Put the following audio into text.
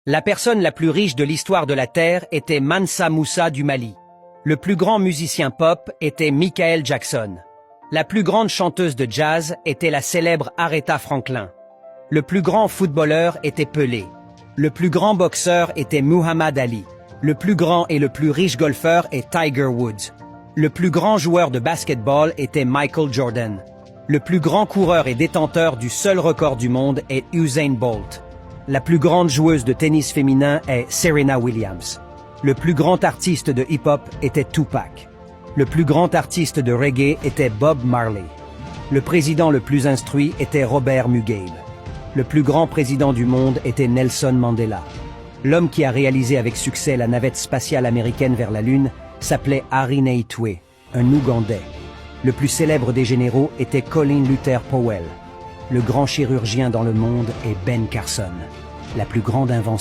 La personne la plus riche de l'histoire de la Terre était Mansa Moussa du Mali. Le plus grand musicien pop était Michael Jackson. La plus grande chanteuse de jazz était la célèbre Aretha Franklin. Le plus grand footballeur était Pelé. Le plus grand boxeur était Muhammad Ali. Le plus grand et le plus riche golfeur est Tiger Woods. Le plus grand joueur de basketball était Michael Jordan. Le plus grand coureur et détenteur du seul record du monde est Usain Bolt. La plus grande joueuse de tennis féminin est Serena Williams. Le plus grand artiste de hip-hop était Tupac. Le plus grand artiste de reggae était Bob Marley. Le président le plus instruit était Robert Mugabe. Le plus grand président du monde était Nelson Mandela. L'homme qui a réalisé avec succès la navette spatiale américaine vers la Lune s'appelait Harry Naitwe, un Ougandais. Le plus célèbre des généraux était Colin Luther Powell. Le grand chirurgien dans le monde est Ben Carson. La plus grande invention